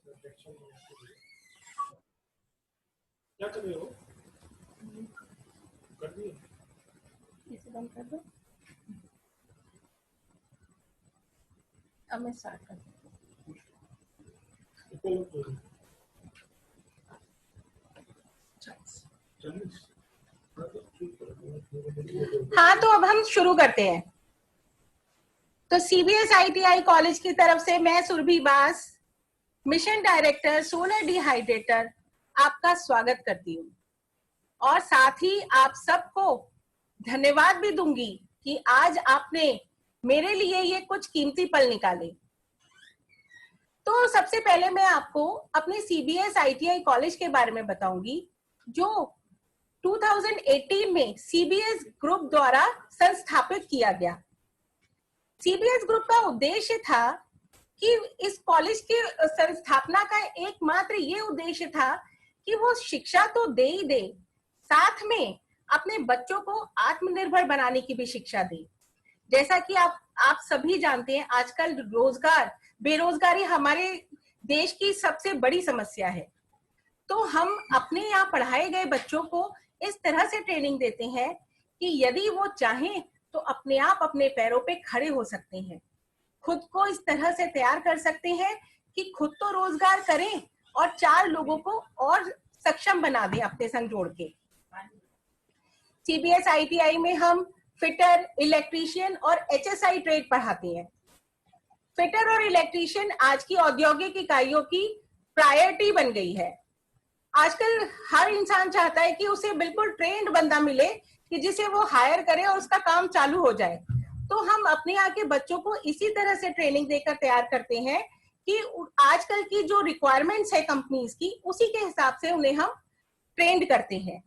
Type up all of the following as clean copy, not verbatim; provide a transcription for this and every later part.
क्या कर रहे हो? कर दिए? इसे बंद कर दो। अब मैं स्टार्ट कर दूँ। हाँ, तो अब हम शुरू करते हैं। तो सीबीएस आईटीआई कॉलेज की तरफ से मैं सुरभि बास, मिशन डायरेक्टर सोलर डिहाइड्रेटर, आपका स्वागत करती हूँ और साथ ही आप सबको धन्यवाद भी दूंगी कि आज आपने मेरे लिए ये कुछ कीमती पल निकाले। तो सबसे पहले मैं आपको अपने सीबीएस आईटीआई कॉलेज के बारे में बताऊंगी, जो 2018 में सीबीएस ग्रुप द्वारा संस्थापित किया गया। सीबीएस ग्रुप का उद्देश्य था कि इस कॉलेज की संस्थापना का एकमात्र ये उद्देश्य था कि वो शिक्षा तो दे ही दे, साथ में अपने बच्चों को आत्मनिर्भर बनाने की भी शिक्षा दे। जैसा कि आप सभी जानते हैं, आजकल बेरोजगारी हमारे देश की सबसे बड़ी समस्या है। तो हम अपने यहाँ पढ़ाए गए बच्चों को इस तरह से ट्रेनिंग देते हैं कि यदि वो चाहें तो अपने आप अपने पैरों पे खड़े हो सकते हैं, खुद को इस तरह से तैयार कर सकते हैं कि खुद तो रोजगार करें और 4 लोगों को और सक्षम बना दें अपने संग जोड़ के। सीबीएस आईटीआई में हम फिटर, इलेक्ट्रीशियन और एचएसआई ट्रेड पढ़ाते हैं। फिटर और इलेक्ट्रीशियन आज की औद्योगिक इकाइयों की प्रायोरिटी बन गई है। आजकल हर इंसान चाहता है कि उसे बिल्कुल ट्रेंड बंदा मिले कि जिसे वो हायर करे और उसका काम चालू हो जाए। तो हम अपने यहाँ के बच्चों को इसी तरह से ट्रेनिंग देकर तैयार करते हैं कि आजकल की जो रिक्वायरमेंट्स है कंपनीज की, उसी के हिसाब से उन्हें हम ट्रेंड करते हैं।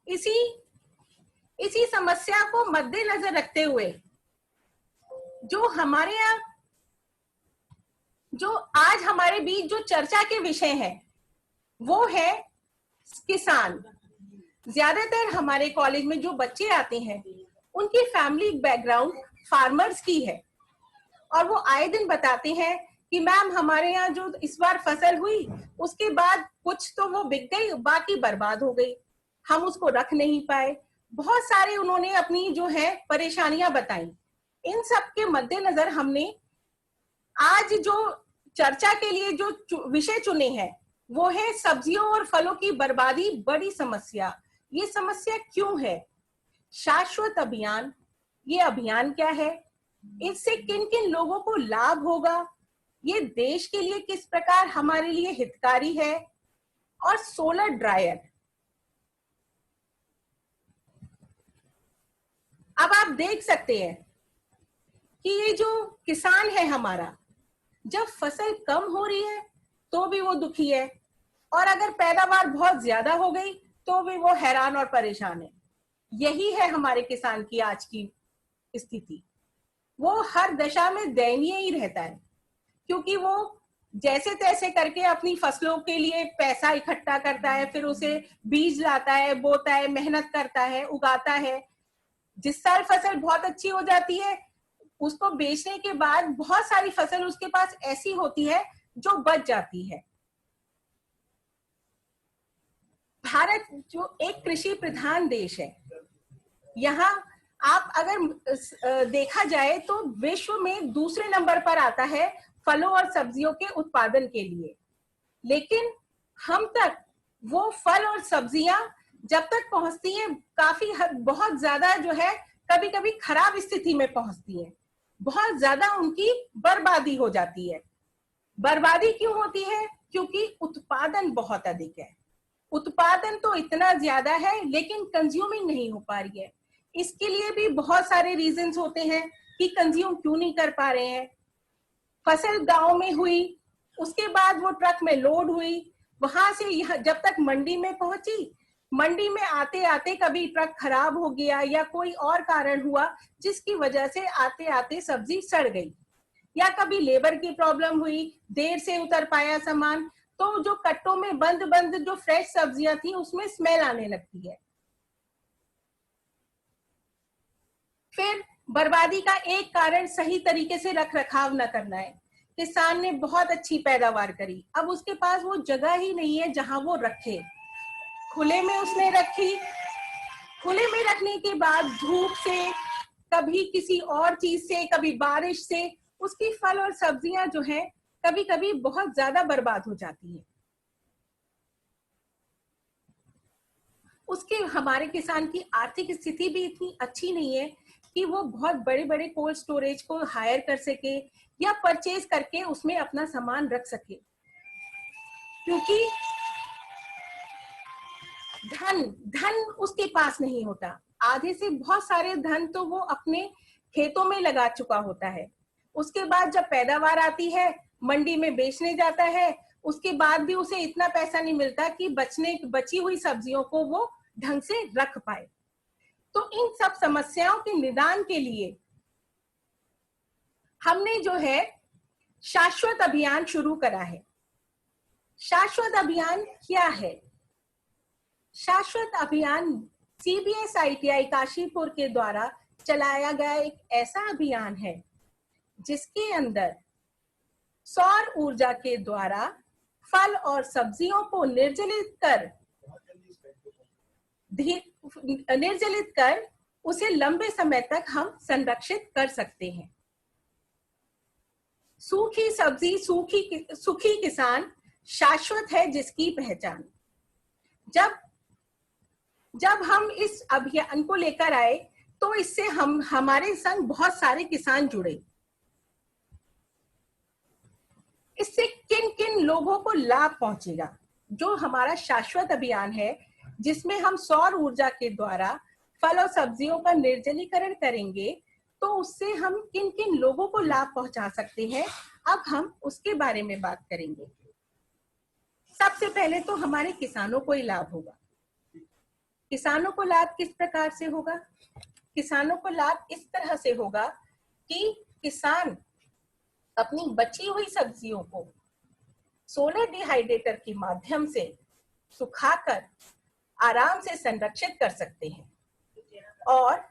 इसी समस्या को मद्देनजर रखते हुए जो हमारे यहाँ जो आज हमारे बीच जो चर्चा के विषय है वो है किसान। ज्यादातर हमारे कॉलेज में जो बच्चे आते हैं उनकी फैमिली बैकग्राउंड फार्मर्स की है और वो आए दिन बताते हैं कि मैम हमारे यहाँ जो इस बार फसल हुई उसके बाद कुछ तो वो बिक गई, बाकी बर्बाद हो गई, हम उसको रख नहीं पाए। बहुत सारे उन्होंने अपनी जो है परेशानियां बताई। इन सब के मद्देनजर हमने आज जो चर्चा के लिए जो विषय चुने हैं वो है सब्जियों और फलों की बर्बादी बड़ी समस्या। ये समस्या क्यों है? शाश्वत अभियान, ये अभियान क्या है, इससे किन किन लोगों को लाभ होगा, ये देश के लिए किस प्रकार हमारे लिए हितकारी है, और सोलर ड्रायर। अब आप देख सकते हैं कि ये जो किसान है हमारा, जब फसल कम हो रही है तो भी वो दुखी है और अगर पैदावार बहुत ज्यादा हो गई तो भी वो हैरान और परेशान है। यही है हमारे किसान की आज की स्थिति। वो हर दशा में दयनीय ही रहता है क्योंकि वो जैसे तैसे करके अपनी फसलों के लिए पैसा इकट्ठा करता है, फिर उसे बीज लाता है, बोता है, मेहनत करता है, उगाता है। जिस साल फसल बहुत अच्छी हो जाती है उसको बेचने के बाद बहुत सारी फसल उसके पास ऐसी होती है जो बच जाती है। भारत जो एक कृषि प्रधान देश है, यहाँ आप अगर देखा जाए तो विश्व में दूसरे नंबर पर आता है फलों और सब्जियों के उत्पादन के लिए। लेकिन हम तक वो फल और सब्जियां जब तक पहुंचती हैं बहुत ज्यादा जो है कभी कभी खराब स्थिति में पहुंचती है, बहुत ज्यादा उनकी बर्बादी हो जाती है। बर्बादी क्यों होती है? क्योंकि उत्पादन बहुत अधिक है। उत्पादन तो इतना ज्यादा है लेकिन कंज्यूमिंग नहीं हो पा रही है। इसके लिए भी बहुत सारे रीजंस होते हैं कि कंज्यूम क्यों नहीं कर पा रहे हैं। फसल गांव में हुई, उसके बाद वो ट्रक में लोड हुई, वहां से यहाँ जब तक मंडी में पहुंची, मंडी में आते आते कभी ट्रक खराब हो गया या कोई और कारण हुआ जिसकी वजह से आते आते सब्जी सड़ गई, या कभी लेबर की प्रॉब्लम हुई, देर से उतर पाया सामान। तो जो कट्टों में बंद बंद जो फ्रेश सब्जियां थी उसमें स्मेल आने लगती है। फिर बर्बादी का एक कारण सही तरीके से रख रखाव न करना है। किसान ने बहुत अच्छी पैदावार करी, अब उसके पास वो जगह ही नहीं है जहां वो रखे। खुले में उसने रखी, खुले में रखने के बाद धूप से, कभी किसी और चीज से, कभी बारिश से उसकी फल और सब्जियां जो है कभी कभी बहुत ज्यादा बर्बाद हो जाती है। उसके हमारे किसान की आर्थिक स्थिति भी इतनी अच्छी नहीं है कि वो बहुत बड़े बड़े कोल्ड स्टोरेज को हायर कर सके या परचेज करके उसमें अपना सामान रख सके, क्योंकि धन धन उसके पास नहीं होता। आधे से बहुत सारे धन तो वो अपने खेतों में लगा चुका होता है। उसके बाद जब पैदावार आती है, मंडी में बेचने जाता है, उसके बाद भी उसे इतना पैसा नहीं मिलता कि बची हुई सब्जियों को वो ढंग से रख पाए। तो इन सब समस्याओं के निदान के लिए हमने जो है शाश्वत अभियान शुरू करा है। शाश्वत अभियान क्या है? शाश्वत अभियान CBSITI काशीपुर के द्वारा चलाया गया एक ऐसा अभियान है जिसके अंदर सौर ऊर्जा के द्वारा फल और सब्जियों को निर्जलित कर उसे लंबे समय तक हम संरक्षित कर सकते हैं। सूखी सब्जी सुखी किसान शाश्वत है जिसकी पहचान। जब हम इस अभियान को लेकर आए तो इससे हमारे संग बहुत सारे किसान जुड़े। इससे किन किन लोगों को लाभ पहुंचेगा? जो हमारा शाश्वत अभियान है जिसमें हम सौर ऊर्जा के द्वारा फल और सब्जियों का निर्जलीकरण करेंगे, तो उससे हम किन किन लोगों को लाभ पहुंचा सकते हैं, अब हम उसके बारे में बात करेंगे। सबसे पहले तो हमारे किसानों को ही लाभ होगा। किसानों को लाभ किस प्रकार से होगा? किसानों को लाभ इस तरह से होगा कि किसान अपनी बची हुई सब्जियों को सोलर डिहाइड्रेटर के माध्यम से सुखाकर आराम से संरक्षित कर सकते हैं और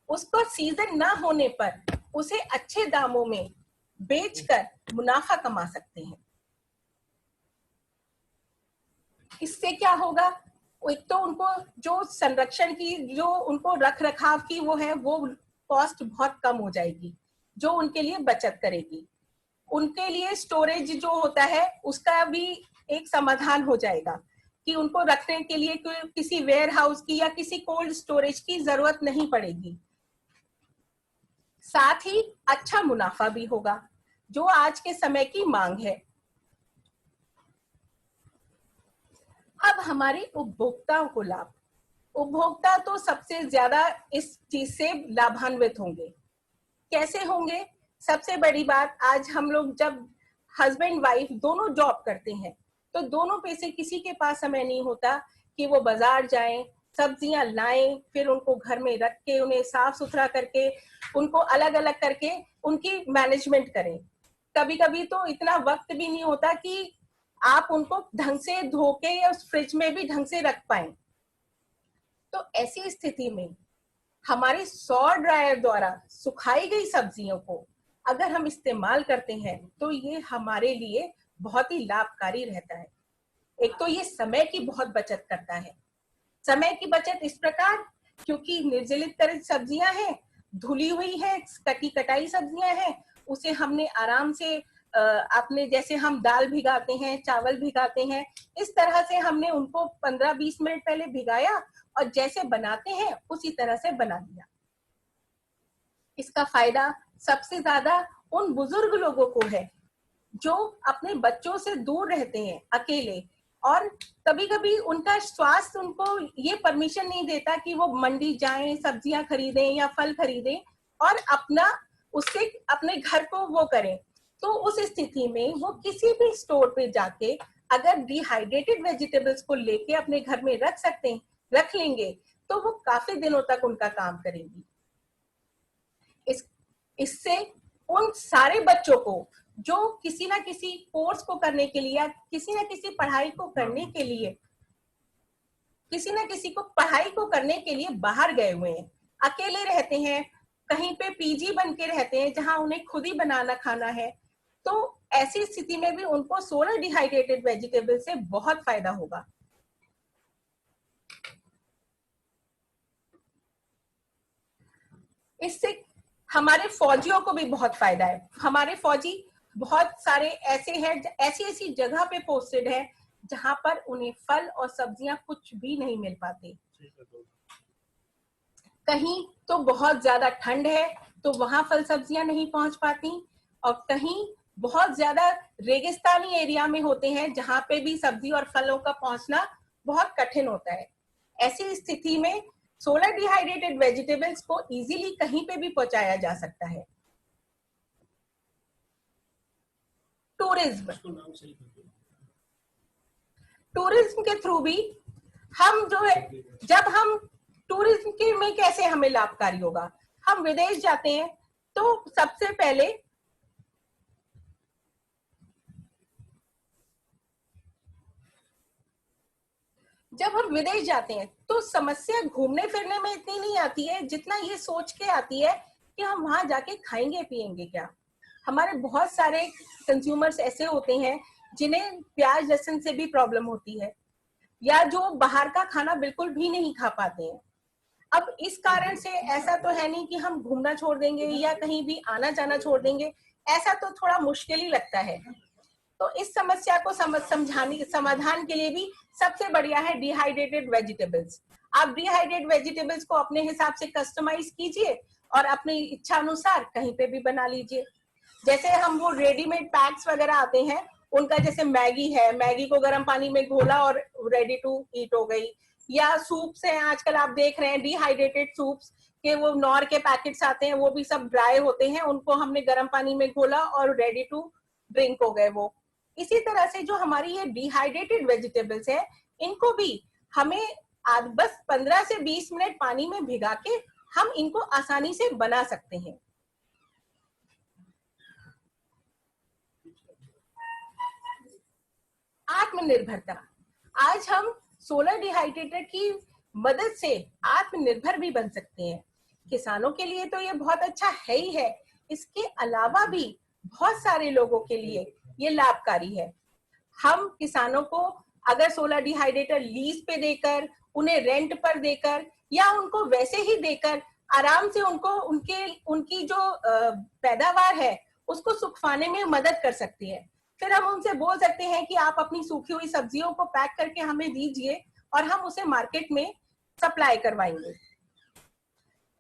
उसको सीजन ना होने पर उसे अच्छे दामों में बेचकर मुनाफा कमा सकते हैं। इससे क्या होगा? एक तो उनको जो संरक्षण की, जो उनको रख रखाव की वो कॉस्ट बहुत कम हो जाएगी, जो उनके लिए बचत करेगी। उनके लिए स्टोरेज जो होता है उसका भी एक समाधान हो जाएगा कि उनको रखने के लिए किसी वेयर हाउस की या किसी कोल्ड स्टोरेज की जरूरत नहीं पड़ेगी। साथ ही अच्छा मुनाफा भी होगा, जो आज के समय की मांग है। अब हमारे उपभोक्ताओं को लाभ। उपभोक्ता तो सबसे ज्यादा इस चीज से लाभान्वित होंगे। कैसे होंगे? सबसे बड़ी बात, आज हम लोग जब हस्बैंड वाइफ दोनों जॉब करते हैं तो दोनों पे से किसी के पास समय नहीं होता कि वो बाजार जाएं, सब्जियां लाएं, फिर उनको घर में रख के उन्हें साफ सुथरा करके उनको अलग अलग करके उनकी मैनेजमेंट करें। कभी कभी तो इतना वक्त भी नहीं होता कि आप उनको ढंग से धो के या उस फ्रिज में भी ढंग से रख पाए। तो ऐसी स्थिति में हमारे सौर ड्रायर द्वारा सुखाई गई सब्जियों को अगर हम इस्तेमाल करते हैं तो ये हमारे लिए बहुत ही लाभकारी रहता है। एक तो ये समय की बहुत बचत करता है। समय की बचत इस प्रकार, क्योंकि निर्जलित कर सब्जियां हैं, धुली हुई है, कटी कटाई सब्जियां हैं, उसे हमने आराम से अपने जैसे हम दाल भिगाते हैं, चावल भिगाते हैं, इस तरह से हमने उनको 15-20 मिनट पहले भिगाया और जैसे बनाते हैं उसी तरह से बना दिया। इसका फायदा सबसे ज्यादा उन बुजुर्ग लोगों को है जो अपने बच्चों से दूर रहते हैं अकेले, और कभी कभी उनका स्वास्थ्य उनको ये परमिशन नहीं देता कि वो मंडी जाएं, सब्जियां खरीदें या फल खरीदें और अपना उससे अपने घर को वो करें। तो उस स्थिति में वो किसी भी स्टोर पे जाके अगर डिहाइड्रेटेड वेजिटेबल्स को लेके अपने घर में रख लेंगे तो वो काफी दिनों तक उनका काम करेंगी। इससे उन सारे बच्चों को जो किसी ना किसी कोर्स को करने के लिए या किसी ना किसी पढ़ाई को करने के लिए, किसी ना किसी को पढ़ाई को करने के लिए बाहर गए हुए हैं, अकेले रहते हैं, कहीं पे पीजी बन के रहते हैं जहां उन्हें खुद ही बनाना खाना है, तो ऐसी स्थिति में भी उनको सोलर डिहाइड्रेटेड वेजिटेबल से बहुत फायदा होगा। इससे हमारे फौजियों को भी बहुत फायदा है। हमारे फौजी बहुत सारे ऐसे हैं, ऐसी ऐसी जगह पे पोस्टेड है जहां पर उन्हें फल और सब्जियां कुछ भी नहीं मिल पाते। कहीं तो बहुत ज्यादा ठंड है तो वहां फल सब्जियां नहीं पहुंच पाती, और कहीं बहुत ज्यादा रेगिस्तानी एरिया में होते हैं जहां पे भी सब्जी और फलों का पहुंचना बहुत कठिन होता है। ऐसी स्थिति में सोलर डिहाइड्रेटेड वेजिटेबल्स को इजीली कहीं पे भी पहुंचाया जा सकता है। टूरिज्म के थ्रू भी हम जो है, जब हम टूरिज्म के में कैसे हमें लाभकारी होगा, हम विदेश जाते हैं तो सबसे पहले जब हम विदेश जाते हैं तो समस्या घूमने फिरने में इतनी नहीं आती है जितना ये सोच के आती है कि हम वहां जाके खाएंगे पिएंगे क्या। हमारे बहुत सारे कंज्यूमर्स ऐसे होते हैं जिन्हें प्याज लहसुन से भी प्रॉब्लम होती है, या जो बाहर का खाना बिल्कुल भी नहीं खा पाते हैं। अब इस कारण से ऐसा तो है नहीं कि हम घूमना छोड़ देंगे या कहीं भी आना जाना छोड़ देंगे, ऐसा तो थोड़ा मुश्किल ही लगता है। तो इस समस्या को समझाने समाधान के लिए भी सबसे बढ़िया है डिहाइड्रेटेड वेजिटेबल्स। आप डिहाइड्रेटेड वेजिटेबल्स को अपने हिसाब से कस्टमाइज कीजिए और अपनी इच्छा अनुसार कहीं पे भी बना लीजिए। जैसे हम वो रेडीमेड पैक्स वगैरह आते हैं उनका, जैसे मैगी है, मैगी को गर्म पानी में घोला और रेडी टू ईट हो गई, या सूप्स हैं आजकल आप देख रहे हैं डिहाइड्रेटेड सूप्स के, वो नॉर के पैकेट्स आते हैं, वो भी सब ड्राई होते हैं, उनको हमने गर्म पानी में घोला और रेडी टू ड्रिंक हो गए वो। इसी तरह से जो हमारी ये डिहाइड्रेटेड वेजिटेबल्स है इनको भी हमें बस 15 से 20 मिनट पानी में भिगा के हम इनको आसानी से बना सकते हैं। आत्मनिर्भरता, आज हम सोलर डिहाइड्रेटर की मदद से आत्मनिर्भर भी बन सकते हैं। किसानों के लिए तो ये बहुत अच्छा है ही है, इसके अलावा भी बहुत सारे लोगों के लिए ये लाभकारी है। हम किसानों को अगर सोलर डिहाइड्रेटर लीज पे देकर, उन्हें रेंट पर देकर या उनको वैसे ही देकर आराम से उनको उनकी जो पैदावार है उसको सुखाने में मदद कर सकती है। फिर हम उनसे बोल सकते हैं कि आप अपनी सूखी हुई सब्जियों को पैक करके हमें दीजिए और हम उसे मार्केट में सप्लाई करवाएंगे।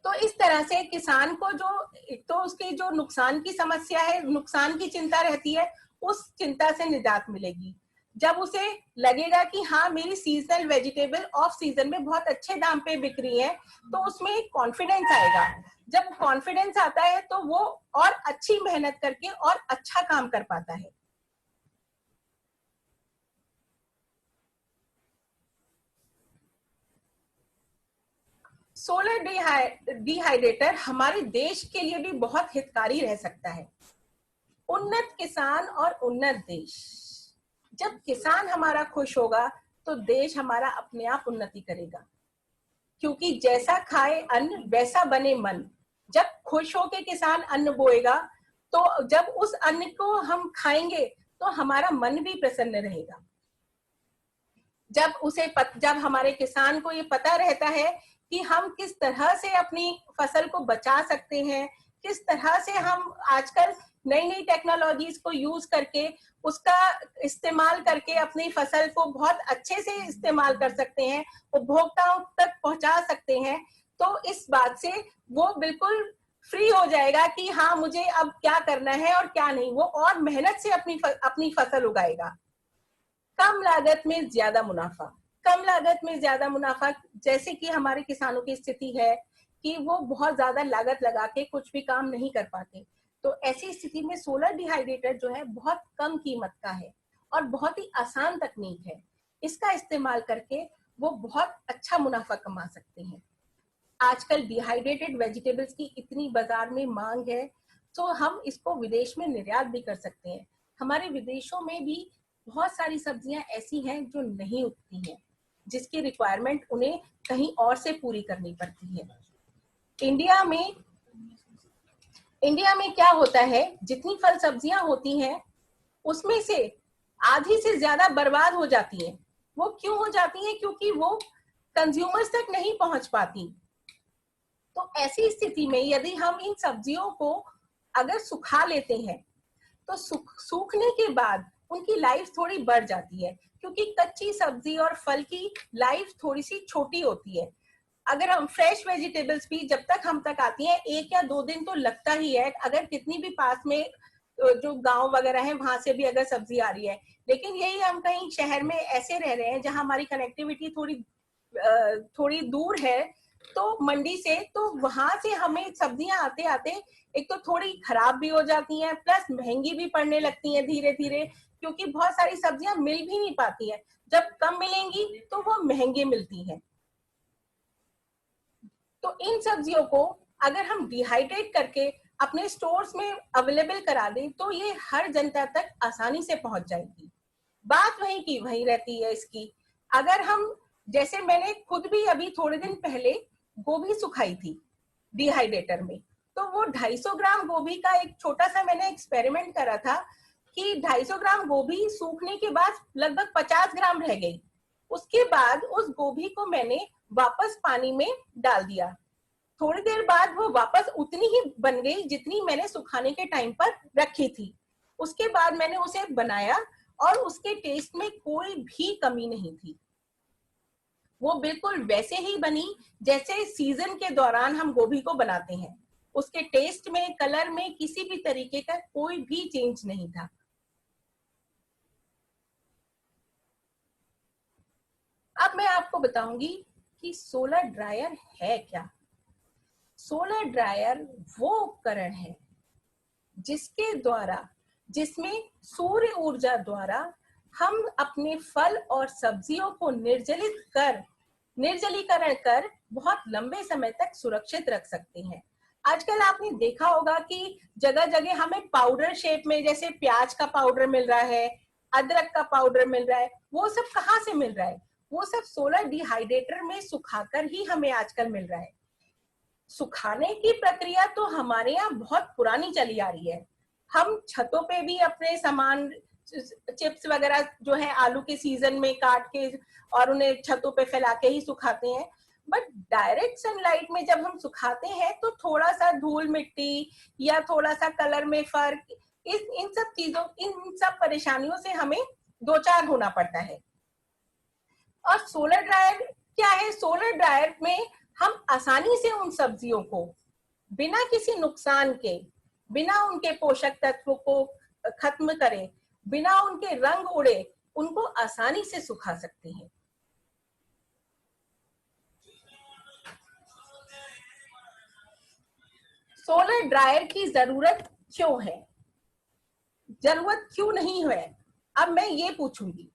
तो इस तरह से किसान को जो एक तो उसके जो नुकसान की समस्या है, नुकसान की चिंता रहती है, उस चिंता से निजात मिलेगी। जब उसे लगेगा कि हाँ मेरी सीजनल वेजिटेबल ऑफ सीजन में बहुत अच्छे दाम पे बिक रही है, तो उसमें एक कॉन्फिडेंस आएगा। जब कॉन्फिडेंस आता है तो वो और अच्छी मेहनत करके और अच्छा काम कर पाता है। सोलर डिहाइड्रेटर हमारे देश के लिए भी बहुत हितकारी रह सकता है। उन्नत किसान और उन्नत देश, जब किसान हमारा खुश होगा तो देश हमारा अपने आप उन्नति करेगा, क्योंकि जैसा खाए अन्न वैसा बने मन। जब खुश होके किसान अन्न बोएगा तो जब उस अन्न को हम खाएंगे तो हमारा मन भी प्रसन्न रहेगा। जब हमारे किसान को ये पता रहता है कि हम किस तरह से अपनी फसल को बचा सकते हैं, किस तरह से हम आजकल नई नई टेक्नोलॉजीज को यूज करके उसका इस्तेमाल करके अपनी फसल को बहुत अच्छे से इस्तेमाल कर सकते हैं, उपभोक्ताओं तक पहुंचा सकते हैं, तो इस बात से वो बिल्कुल फ्री हो जाएगा कि हाँ मुझे अब क्या करना है और क्या नहीं। वो और मेहनत से अपनी फसल उगाएगा। कम लागत में ज्यादा मुनाफा, कम लागत में ज्यादा मुनाफा, जैसे कि हमारे किसानों की स्थिति है कि वो बहुत ज्यादा लागत लगा के कुछ भी काम नहीं कर पाते, तो ऐसी स्थिति में सोलर डिहाइड्रेटर जो है बहुत कम कीमत का है और बहुत ही आसान तकनीक है। इसका इस्तेमाल करके वो बहुत अच्छा मुनाफा कमा सकते हैं। आजकल डिहाइड्रेटेड वेजिटेबल्स की इतनी बाजार में मांग है, तो हम इसको विदेश में निर्यात भी कर सकते हैं। हमारे विदेशों में भी बहुत सारी सब्जियां ऐसी हैं जो नहीं उगती हैं, जिसकी रिक्वायरमेंट उन्हें कहीं और से पूरी करनी पड़ती है। इंडिया में क्या होता है, जितनी फल सब्जियां होती हैं उसमें से आधी से ज्यादा बर्बाद हो जाती हैं। वो क्यों हो जाती हैं? क्योंकि वो कंज्यूमर्स तक नहीं पहुंच पाती। तो ऐसी स्थिति में यदि हम इन सब्जियों को अगर सुखा लेते हैं तो सूखने के बाद उनकी लाइफ थोड़ी बढ़ जाती है, क्योंकि कच्ची सब्जी और फल की लाइफ थोड़ी सी छोटी होती है। अगर हम फ्रेश वेजिटेबल्स भी जब तक हम तक आती हैं 1 या 2 दिन तो लगता ही है, अगर कितनी भी पास में जो गांव वगैरह है वहां से भी अगर सब्जी आ रही है। लेकिन यही हम कहीं शहर में ऐसे रह रहे हैं जहां हमारी कनेक्टिविटी थोड़ी दूर है तो मंडी से, तो वहां से हमें सब्जियां आते आते एक तो थोड़ी खराब भी हो जाती हैं, प्लस महंगी भी पड़ने लगती हैं धीरे धीरे, क्योंकि बहुत सारी सब्जियां मिल भी नहीं पाती हैं। जब कम मिलेंगी तो वो महंगी मिलती हैं। तो इन सब्जियों को अगर हम डिहाइड्रेट करके अपने स्टोर्स में अवेलेबल करा दें तो ये हर जनता तक आसानी से पहुंच जाएगी। बात वही की वही रहती है इसकी। अगर हम, जैसे मैंने खुद भी अभी थोड़े दिन पहले गोभी सुखाई थी डिहाइड्रेटर में, तो वो 250 ग्राम गोभी का एक छोटा सा मैंने एक्सपेरिमेंट करा था कि 250 ग्राम गोभी सूखने के बाद लगभग 50 ग्राम रह गई। उसके बाद उस गोभी को मैंने वापस पानी में डाल दिया। थोड़ी देर बाद वो वापस उतनी ही बन गई जितनी मैंने सुखाने के टाइम पर रखी थी। उसके बाद मैंने उसे बनाया और उसके टेस्ट में कोई भी कमी नहीं थी। वो बिल्कुल वैसे ही बनी जैसे सीजन के दौरान हम गोभी को बनाते हैं। उसके टेस्ट में, कलर में किसी भी तरीके का कोई भी चेंज नहीं था। अब मैं आपको बताऊंगी कि सोलर ड्रायर है क्या। सोलर ड्रायर वो उपकरण है जिसमें सूर्य ऊर्जा द्वारा हम अपने फल और सब्जियों को निर्जलीकरण कर बहुत लंबे समय तक सुरक्षित रख सकते हैं। आजकल आपने देखा होगा कि जगह जगह हमें पाउडर शेप में, जैसे प्याज का पाउडर मिल रहा है, अदरक का पाउडर मिल रहा है। वो सब कहाँ से मिल रहा है? वो सब सोलर डिहाइड्रेटर में सुखाकर ही हमें आजकल मिल रहा है। सुखाने की प्रक्रिया तो हमारे यहाँ बहुत पुरानी चली आ रही है। हम छतों पे भी अपने सामान, चिप्स वगैरह जो है आलू के सीजन में काट के और उन्हें छतों पे फैला के ही सुखाते हैं। बट डायरेक्ट सनलाइट में जब हम सुखाते हैं तो थोड़ा सा धूल मिट्टी या थोड़ा सा कलर में फर्क, इन सब परेशानियों से हमें दो चार होना पड़ता है। और सोलर ड्रायर क्या है? सोलर ड्रायर में हम आसानी से उन सब्जियों को बिना किसी नुकसान के, बिना उनके पोषक तत्वों को खत्म करे, बिना उनके रंग उड़े, उनको आसानी से सुखा सकते हैं। सोलर ड्रायर की जरूरत क्यों है? जरूरत क्यों नहीं है? अब मैं ये पूछूंगी।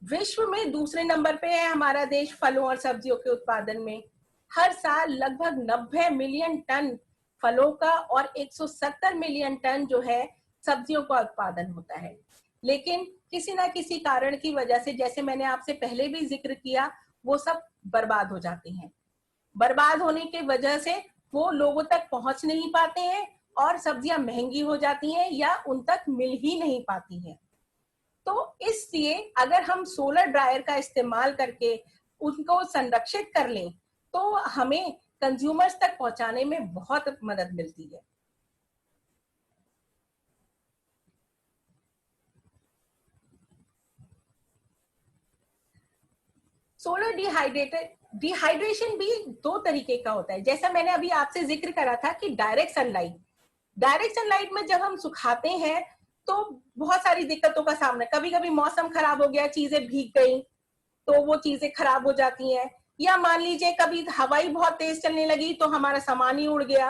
विश्व में दूसरे नंबर पे है हमारा देश फलों और सब्जियों के उत्पादन में। हर साल लगभग 90 मिलियन टन फलों का और 170 मिलियन टन जो है सब्जियों का उत्पादन होता है। लेकिन किसी ना किसी कारण की वजह से, जैसे मैंने आपसे पहले भी जिक्र किया, वो सब बर्बाद हो जाते हैं। बर्बाद होने की वजह से वो लोगों तक पहुंच नहीं पाते हैं और सब्जियां महंगी हो जाती हैं या उन तक मिल ही नहीं पाती हैं। तो इसलिए अगर हम सोलर ड्रायर का इस्तेमाल करके उनको संरक्षित कर लें तो हमें कंज्यूमर्स तक पहुंचाने में बहुत मदद मिलती है। सोलर डिहाइड्रेशन भी दो तरीके का होता है। जैसा मैंने अभी आपसे जिक्र करा था कि डायरेक्ट सनलाइट में जब हम सुखाते हैं तो बहुत सारी दिक्कतों का सामना, कभी कभी मौसम खराब हो गया, चीजें भीग गई तो वो चीजें खराब हो जाती हैं, या मान लीजिए कभी हवाई बहुत तेज चलने लगी तो हमारा सामान ही उड़ गया।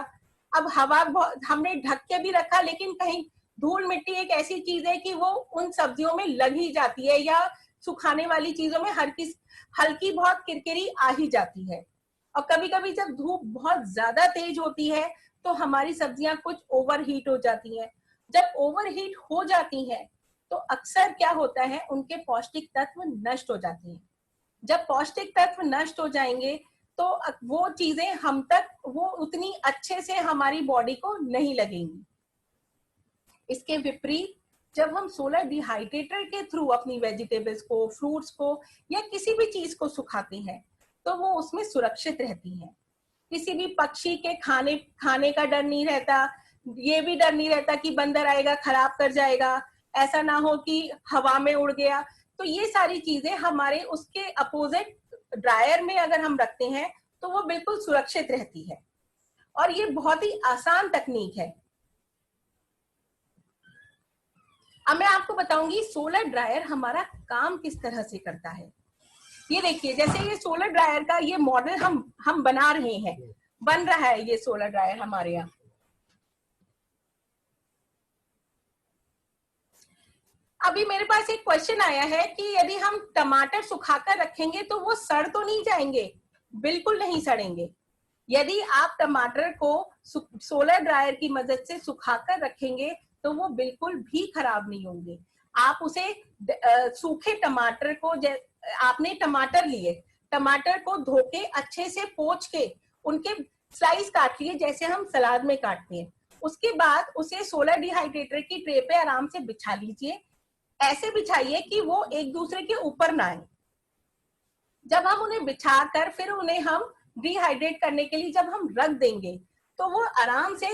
अब हवा हमने ढक के भी रखा लेकिन कहीं धूल मिट्टी एक ऐसी चीज है कि वो उन सब्जियों में लग ही जाती है, या सुखाने वाली चीजों में हल्की बहुत किरकिरी आ ही जाती है। और कभी कभी जब धूप बहुत ज्यादा तेज होती है तो हमारी सब्जियां कुछ ओवरहीट हो जाती हैं। जब ओवरहीट हो जाती हैं तो अक्सर क्या होता है, उनके पौष्टिक तत्व नष्ट हो जाते हैं। जब पौष्टिक तत्व नष्ट हो जाएंगे तो वो चीजें हम तक वो उतनी अच्छे से हमारी बॉडी को नहीं लगेंगी। इसके विपरीत जब हम सोलर डिहाइड्रेटर के थ्रू अपनी वेजिटेबल्स को, फ्रूट्स को या किसी भी चीज को सुखाते हैं तो वो उसमें सुरक्षित रहती हैं। किसी भी पक्षी के खाने का डर नहीं रहता, ये भी डर नहीं रहता कि बंदर आएगा खराब कर जाएगा, ऐसा ना हो कि हवा में उड़ गया। तो ये सारी चीजें हमारे उसके अपोजिट ड्रायर में अगर हम रखते हैं तो वो बिल्कुल सुरक्षित रहती है। और ये बहुत ही आसान तकनीक है। अब मैं आपको बताऊंगी सोलर ड्रायर हमारा काम किस तरह से करता है। ये देखिए, जैसे ये सोलर ड्रायर का ये मॉडल हम बना रहे हैं, बन रहा है ये सोलर ड्रायर हमारे यहाँ। अभी मेरे पास एक क्वेश्चन आया है कि यदि हम टमाटर सुखाकर रखेंगे तो वो सड़ तो नहीं जाएंगे? बिल्कुल नहीं सड़ेंगे। यदि आप टमाटर को सोलर ड्रायर की मदद से सुखाकर रखेंगे तो वो बिल्कुल भी खराब नहीं होंगे। आप उसे सूखे टमाटर को, आपने टमाटर लिए, टमाटर को धो के अच्छे से पोंछ के उनके स्लाइस काट लिए जैसे हम सलाद में काटते हैं। उसके बाद उसे सोलर डिहाइड्रेटर की ट्रे पे आराम से बिछा लीजिए। ऐसे बिछाइए कि वो एक दूसरे के ऊपर ना आए। जब हम उन्हें बिछाकर फिर उन्हें हम डिहाइड्रेट करने के लिए जब हम रख देंगे तो वो आराम से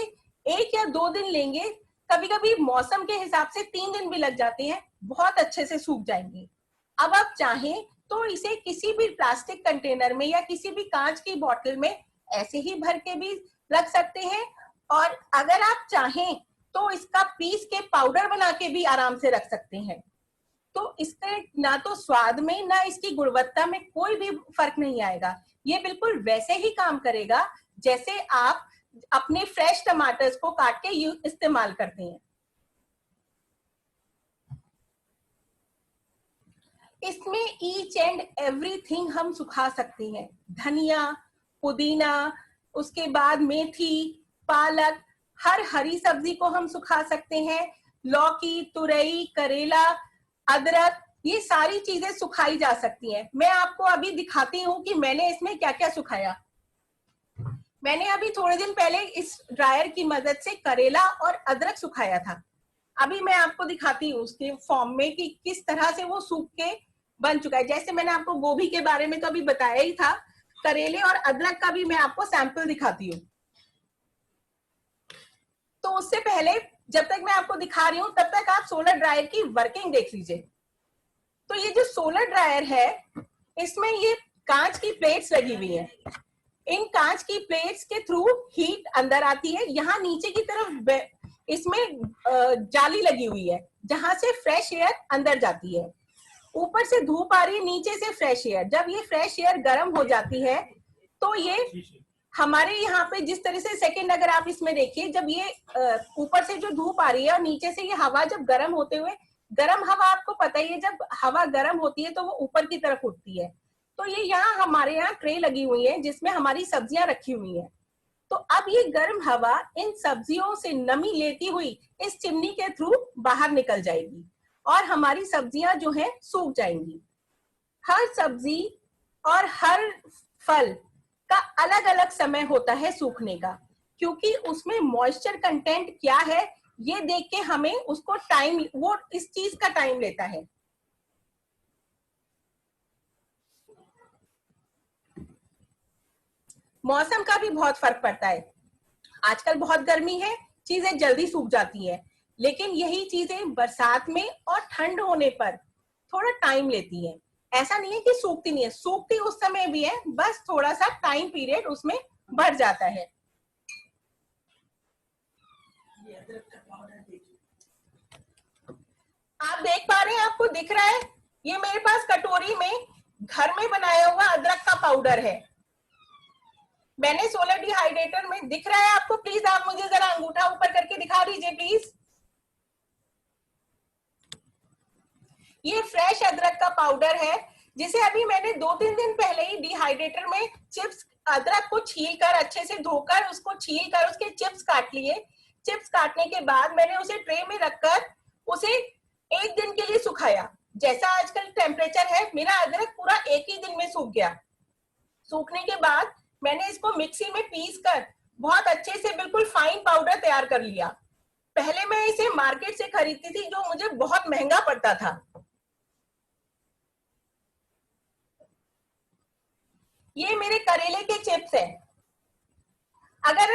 1 या 2 दिन लेंगे, कभी कभी मौसम के हिसाब से 3 दिन भी लग जाते हैं, बहुत अच्छे से सूख जाएंगे। अब आप चाहें तो इसे किसी भी प्लास्टिक कंटेनर में या किसी भी कांच की बोतल में ऐसे ही भर के भी रख सकते हैं, और अगर आप चाहें तो इसका पीस के पाउडर बना के भी आराम से रख सकते हैं। तो इसके ना तो स्वाद में ना इसकी गुणवत्ता में कोई भी फर्क नहीं आएगा। ये बिल्कुल वैसे ही काम करेगा जैसे आप अपने फ्रेश टमाटर्स को काट के इस्तेमाल करते हैं। इसमें ईच एंड एवरीथिंग हम सुखा सकते हैं। धनिया, पुदीना, उसके बाद मेथी, पालक, हर हरी सब्जी को हम सुखा सकते हैं। लौकी, तुरई, करेला, अदरक, ये सारी चीजें सुखाई जा सकती हैं। मैं आपको अभी दिखाती हूँ कि मैंने इसमें क्या क्या सुखाया। मैंने अभी थोड़े दिन पहले इस ड्रायर की मदद से करेला और अदरक सुखाया था। अभी मैं आपको दिखाती हूँ उसके फॉर्म में कि किस तरह से वो सूख के बन चुका है। जैसे मैंने आपको गोभी के बारे में तो अभी बताया ही था, करेले और अदरक का भी मैं आपको सैंपल दिखाती हूँ। तो उससे पहले जब तक मैं आपको दिखा रही हूँ तब तक आप सोलर ड्रायर की वर्किंग देख लीजिए। तो ये जो सोलर ड्रायर है इसमें ये कांच की प्लेट्स लगी हुई हैं। इन कांच की प्लेट्स के थ्रू हीट अंदर आती है। यहाँ नीचे की तरफ इसमें जाली लगी हुई है जहां से फ्रेश एयर अंदर जाती है। ऊपर से धूप आ रही है, नीचे से फ्रेश एयर। जब ये फ्रेश एयर गर्म हो जाती है तो ये हमारे यहाँ पे जिस तरह से सेकंड अगर आप इसमें देखिए, जब ये ऊपर से जो धूप आ रही है और नीचे से ये हवा जब गर्म होते हुए, गर्म हवा आपको पता ही है जब हवा गर्म होती है तो वो ऊपर की तरफ उठती है। तो ये यहाँ हमारे यहाँ ट्रे लगी हुई है जिसमें हमारी सब्जियां रखी हुई है। तो अब ये गर्म हवा इन सब्जियों से नमी लेती हुई इस चिमनी के थ्रू बाहर निकल जाएगी और हमारी सब्जियां जो है सूख जाएंगी। हर सब्जी और हर फल का अलग अलग समय होता है सूखने का, क्योंकि उसमें मॉइस्चर कंटेंट क्या है ये देख के हमें उसको टाइम, वो इस चीज का टाइम लेता है। मौसम का भी बहुत फर्क पड़ता है। आजकल बहुत गर्मी है, चीजें जल्दी सूख जाती हैं, लेकिन यही चीजें बरसात में और ठंड होने पर थोड़ा टाइम लेती हैं। ऐसा नहीं है कि सूखती नहीं है, सूखती उस समय भी है, बस थोड़ा सा टाइम पीरियड उसमें बढ़ जाता है। आप देख पा रहे हैं, आपको दिख रहा है, ये मेरे पास कटोरी में घर में बनाया हुआ अदरक का पाउडर है। मैंने सोलर डिहाइड्रेटर में, दिख रहा है आपको? प्लीज आप मुझे जरा अंगूठा ऊपर करके दिखा दीजिए प्लीज। ये फ्रेश अदरक का पाउडर है जिसे अभी मैंने 2-3 दिन पहले ही डिहाइड्रेटर में चिप्स अदरक को छीलकर अच्छे से धोकर उसको छीलकर उसके चिप्स काट लिए। चिप्स काटने के बाद मैंने उसे ट्रे में रखकर उसे 1 दिन के लिए सुखाया। जैसा आजकल टेम्परेचर है, मेरा अदरक पूरा 1 ही दिन में सूख गया। सूखने के बाद मैंने इसको मिक्सी में पीस कर बहुत अच्छे से बिल्कुल फाइन पाउडर तैयार कर लिया। पहले मैं इसे मार्केट से खरीदती थी, जो मुझे बहुत महंगा पड़ता था। ये मेरे करेले के चिप्स हैं। अगर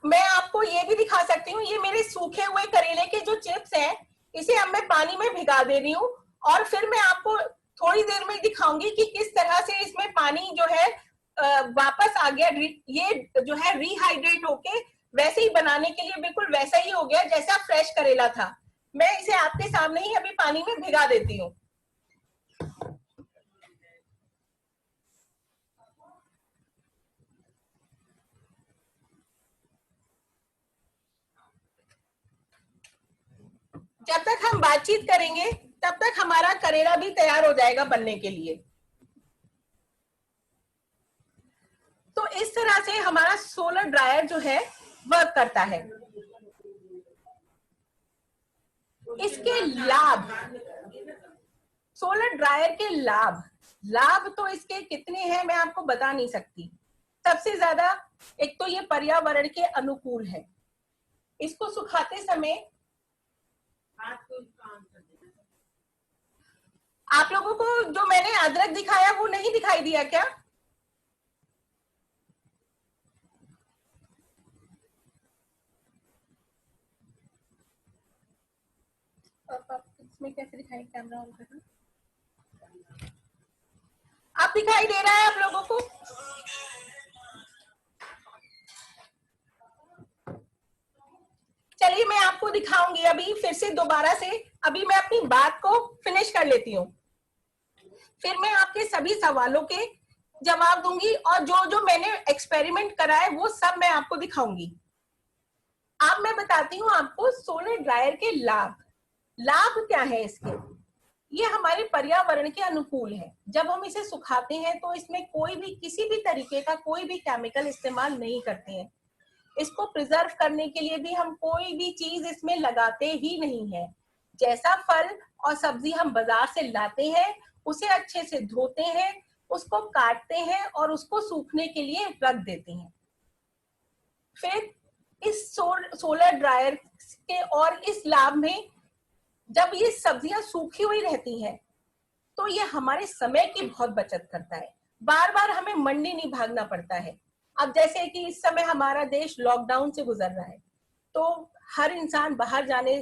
मैं आपको ये भी दिखा सकती हूँ, ये मेरे सूखे हुए करेले के जो चिप्स हैं, इसे अब मैं पानी में भिगा दे रही हूँ और फिर मैं आपको थोड़ी देर में दिखाऊंगी कि किस तरह से इसमें पानी जो है वापस आ गया। ये जो है रिहाइड्रेट होके वैसे ही बनाने के लिए बिल्कुल वैसा ही हो गया जैसा फ्रेश करेला था। मैं इसे आपके सामने ही अभी पानी में भिगा देती हूँ। जब तक हम बातचीत करेंगे तब तक हमारा करेला भी तैयार हो जाएगा बनने के लिए। तो इस तरह से हमारा सोलर ड्रायर जो है वर्क करता है। इसके लाभ, सोलर ड्रायर के लाभ तो इसके कितने हैं मैं आपको बता नहीं सकती। सबसे ज्यादा एक तो ये पर्यावरण के अनुकूल है। इसको सुखाते समय आप लोगों को जो मैंने अदरक दिखाया वो नहीं दिखाई दिया क्या? इसमें कैसे दिखाई, कैमरा ऑन करना। अब दिखाई दे रहा है आप लोगों को? चलिए मैं आपको दिखाऊंगी अभी फिर से दोबारा से। अभी मैं अपनी बात को फिनिश कर लेती हूँ, फिर मैं आपके सभी सवालों के जवाब दूंगी और जो जो मैंने एक्सपेरिमेंट करा है वो सब मैं आपको दिखाऊंगी। अब मैं बताती हूँ आपको सोलर ड्रायर के लाभ क्या है इसके। ये हमारे पर्यावरण के अनुकूल है। जब हम इसे सुखाते हैं तो इसमें कोई भी किसी भी तरीके का कोई भी केमिकल इस्तेमाल नहीं करते हैं। इसको प्रिजर्व करने के लिए भी हम कोई भी चीज इसमें लगाते ही नहीं है। जैसा फल और सब्जी हम बाजार से लाते हैं उसे अच्छे से धोते हैं, उसको काटते हैं और उसको सूखने के लिए रख देते हैं। फिर इस सोलर ड्रायर के और इस लाभ में, जब ये सब्जियां सूखी हुई रहती हैं तो ये हमारे समय की बहुत बचत करता है। बार बार हमें मंडी नहीं भागना पड़ता है। अब जैसे कि इस समय हमारा देश लॉकडाउन से गुजर रहा है तो हर इंसान बाहर जाने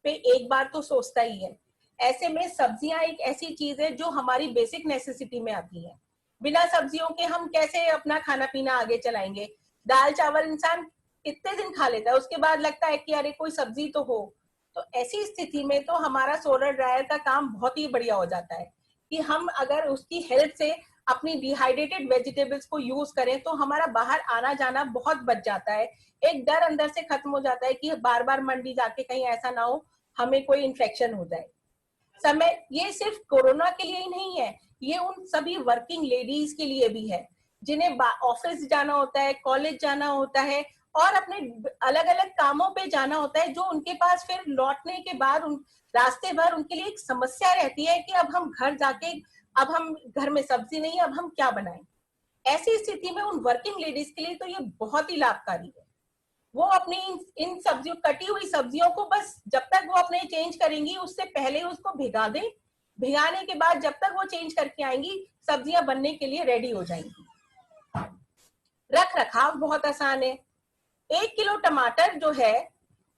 पे एक बार तो सोचता ही है। ऐसे में सब्जियां एक ऐसी चीज है जो हमारी बेसिक नेसेसिटी में आती है। बिना सब्जियों के हम कैसे अपना खाना पीना आगे चलाएंगे? दाल चावल इंसान कितने दिन खा लेता है, उसके बाद लगता है कि अरे कोई सब्जी तो हो। तो ऐसी स्थिति में तो हमारा सोलर ड्रायर का काम बहुत ही बढ़िया हो जाता है कि हम अगर उसकी हेल्प से अपनी डिहाइड्रेटेड वेजिटेबल्स को यूज करें तो हमारा बाहर आना जाना बहुत बच जाता है। एक डर अंदर से खत्म हो जाता है कि बार बार मंडी जाके कहीं ऐसा ना हो हमें कोई इन्फेक्शन हो जाए। समय ये सिर्फ कोरोना के लिए ही नहीं है, ये उन सभी वर्किंग लेडीज के लिए भी है जिन्हें ऑफिस जाना होता है, कॉलेज जाना होता है और अपने अलग अलग कामों पे जाना होता है, जो उनके पास फिर लौटने के बाद रास्ते भर उनके लिए एक समस्या रहती है कि अब हम घर जाके, अब हम घर में सब्जी नहीं, अब हम क्या बनाएं। ऐसी स्थिति में उन वर्किंग लेडीज के लिए तो ये बहुत ही लाभकारी है। वो अपनी इन सब्जियों, कटी हुई सब्जियों को बस जब तक वो अपने चेंज करेंगी उससे पहले उसको भिगा दें। भिगाने के बाद जब तक वो चेंज करके आएंगी सब्जियां बनने के लिए रेडी हो जाएंगी। रख रखाव बहुत आसान है। 1 किलो टमाटर जो है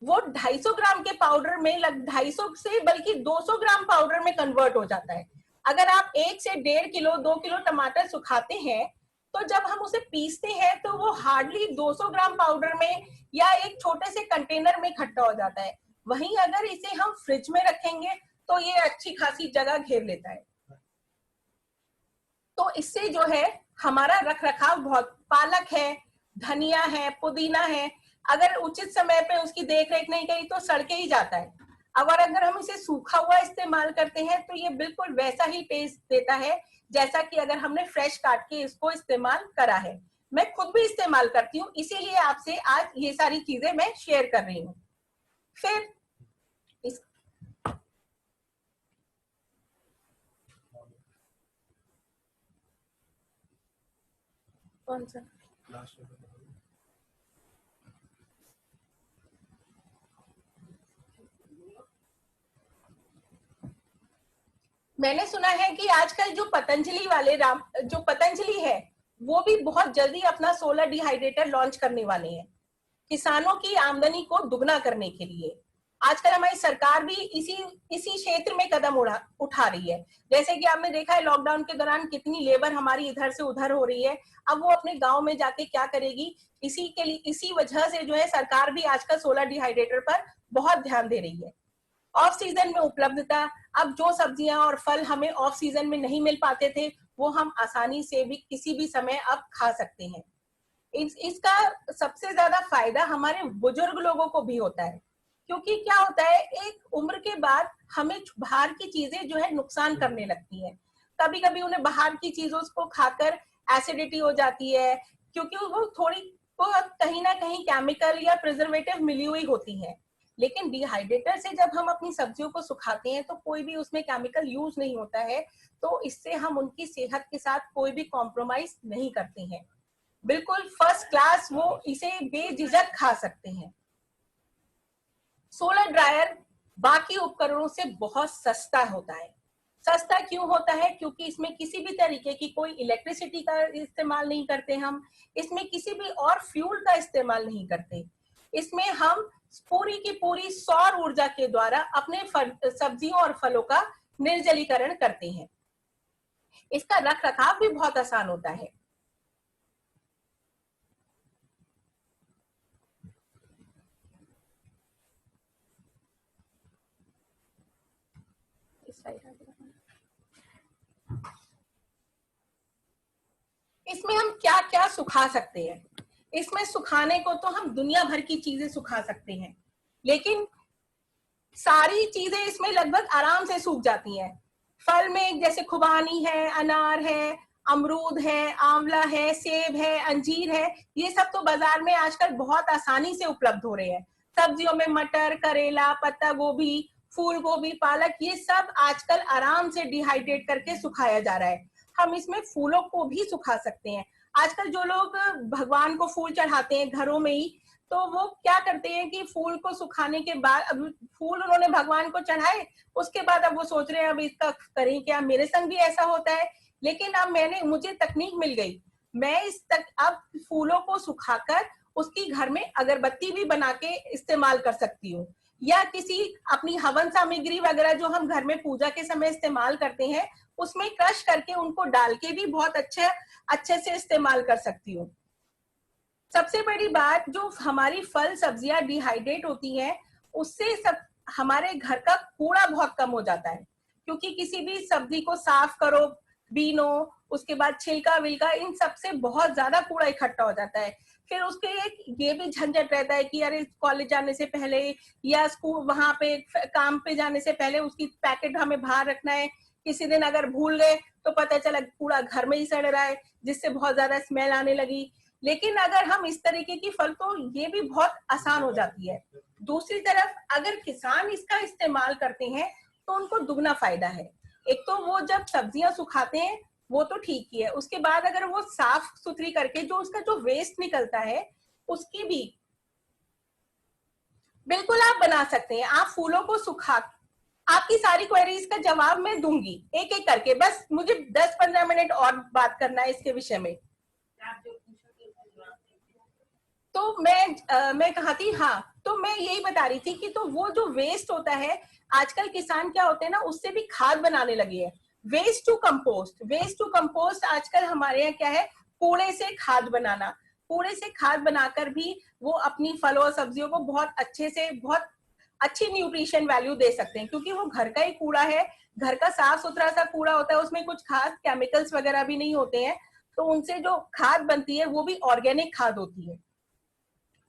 वो 250 ग्राम के पाउडर में 250 से बल्कि 200 ग्राम पाउडर में कन्वर्ट हो जाता है। अगर आप 1 से 1.5 किलो 2 किलो टमाटर सुखाते हैं तो जब हम उसे पीसते हैं तो वो हार्डली 200 ग्राम पाउडर में या एक छोटे से कंटेनर में इकट्ठा हो जाता है। वहीं अगर इसे हम फ्रिज में रखेंगे तो ये अच्छी खासी जगह घेर लेता है। तो इससे जो है हमारा रख रखाव बहुत, पालक है, धनिया है, पुदीना है, अगर उचित समय पे उसकी देख रेख नहीं करी तो सड़के ही जाता है। अगर हम इसे सूखा हुआ इस्तेमाल करते हैं तो ये बिल्कुल वैसा ही टेस्ट देता है जैसा कि अगर हमने फ्रेश काट के इसको इस्तेमाल करा है। मैं खुद भी इस्तेमाल करती हूँ, इसीलिए आपसे आज ये सारी चीजें मैं शेयर कर रही हूँ। फिर इस कौन सा मैंने सुना है कि आजकल जो पतंजलि वाले जो पतंजलि है वो भी बहुत जल्दी अपना सोलर डिहाइड्रेटर लॉन्च करने वाले हैं, किसानों की आमदनी को दुगना करने के लिए। आजकल हमारी सरकार भी इसी इसी क्षेत्र में कदम उठा रही है। जैसे कि आपने देखा है लॉकडाउन के दौरान कितनी लेबर हमारी इधर से उधर हो रही है, अब वो अपने गांव में जाके क्या करेगी, इसी के लिए इसी वजह से जो है सरकार भी आजकल सोलर डिहाइड्रेटर पर बहुत ध्यान दे रही है। ऑफ सीजन में उपलब्धता, अब जो सब्जियां और फल हमें ऑफ सीजन में नहीं मिल पाते थे वो हम आसानी से भी किसी भी समय अब खा सकते हैं। इसका सबसे ज्यादा फायदा हमारे बुजुर्ग लोगों को भी होता है, क्योंकि क्या होता है एक उम्र के बाद हमें बाहर की चीजें जो है नुकसान करने लगती हैं। कभी कभी उन्हें बाहर की चीजों को खाकर एसिडिटी हो जाती है, क्योंकि वो थोड़ी वो कहीं ना कहीं केमिकल या प्रिजर्वेटिव मिली हुई होती है। लेकिन डिहाइड्रेटर से जब हम अपनी सब्जियों को सुखाते हैं तो कोई भी उसमें केमिकल यूज नहीं होता है, तो इससे हम उनकी सेहत के साथ कोई भी कॉम्प्रोमाइज नहीं करते हैं, बिल्कुल फर्स्ट क्लास वो इसे बेझिझक खा सकते हैं। सोलर ड्रायर बाकी उपकरणों से बहुत सस्ता होता है। सस्ता क्यों होता है? क्योंकि इसमें किसी भी तरीके की कोई इलेक्ट्रिसिटी का इस्तेमाल नहीं करते हम, इसमें किसी भी और फ्यूल का इस्तेमाल नहीं करते। इसमें हम पूरी की पूरी सौर ऊर्जा के द्वारा अपने सब्जियों और फलों का निर्जलीकरण करते हैं। इसका रख रखाव भी बहुत आसान होता है। इसमें हम क्या क्या सुखा सकते हैं? इसमें सुखाने को तो हम दुनिया भर की चीजें सुखा सकते हैं, लेकिन सारी चीजें इसमें लगभग आराम से सूख जाती हैं। फल में जैसे खुबानी है, अनार है, अमरूद है, आंवला है, सेब है, अंजीर है, ये सब तो बाजार में आजकल बहुत आसानी से उपलब्ध हो रहे हैं। सब्जियों में मटर, करेला, पत्ता गोभी, फूल गोभी, पालक, ये सब आजकल आराम से डिहाइड्रेट करके सुखाया जा रहा है। हम इसमें फूलों को भी सुखा सकते हैं। आजकल जो लोग भगवान को फूल चढ़ाते हैं घरों में ही, तो वो क्या करते हैं कि फूल को सुखाने के बाद, अब फूल उन्होंने भगवान को चढ़ाए, उसके बाद अब वो सोच रहे हैं अब इसका करें क्या, मेरे संग भी ऐसा होता है। लेकिन अब मुझे तकनीक मिल गई, मैं अब फूलों को सुखाकर उसकी घर में अगरबत्ती भी बना के इस्तेमाल कर सकती हूँ, या किसी अपनी हवन सामग्री वगैरह जो हम घर में पूजा के समय इस्तेमाल करते हैं उसमें क्रश करके उनको डाल के भी बहुत अच्छे से इस्तेमाल कर सकती हूँ। सबसे बड़ी बात, जो हमारी फल सब्जियां डिहाइड्रेट होती हैं उससे सब हमारे घर का कूड़ा बहुत कम हो जाता है, क्योंकि किसी भी सब्जी को साफ करो, बीनो, उसके बाद छिलका विलका, इन सब से बहुत ज्यादा कूड़ा इकट्ठा हो जाता है। फिर उसके एक ये भी झंझट रहता है कि अरे कॉलेज जाने से पहले या स्कूल वहां पे काम पे जाने से पहले उसकी पैकेट हमें बाहर रखना है, किसी दिन अगर भूल गए तो पता चला कूड़ा घर में ही सड़ रहा है, जिससे बहुत ज्यादा स्मेल आने लगी। लेकिन अगर हम इस तरीके की फल, तो ये भी बहुत आसान हो जाती है। दूसरी तरफ अगर किसान इसका इस्तेमाल करते हैं तो उनको दुगना फायदा है। एक तो वो जब सब्जियां सुखाते हैं वो तो ठीक ही है, उसके बाद अगर वो साफ सुथरी करके जो उसका जो वेस्ट निकलता है उसकी भी बिल्कुल आप बना सकते हैं। आप फूलों को सुखा, आपकी सारी क्वेरीज का जवाब मैं दूंगी एक एक करके, बस मुझे 10-15 मिनट और बात करना है इसके विषय में। तो मैं कहा थी, हाँ, तो मैं यही बता रही थी कि तो वो जो वेस्ट होता है, आजकल किसान क्या होते हैं ना, उससे भी खाद बनाने लगे हैं। Waste to compost, waste to compost आजकल हमारे यहाँ क्या है, कूड़े से खाद बनाना। कूड़े से खाद बनाकर भी वो अपनी फलों और सब्जियों को बहुत अच्छे से, बहुत अच्छी न्यूट्रिशन वैल्यू दे सकते हैं, क्योंकि वो घर का ही कूड़ा है, घर का साफ सुथरा सा कूड़ा होता है, उसमें कुछ खास केमिकल्स वगैरह भी नहीं होते हैं। तो उनसे जो खाद बनती है वो भी ऑर्गेनिक खाद होती है।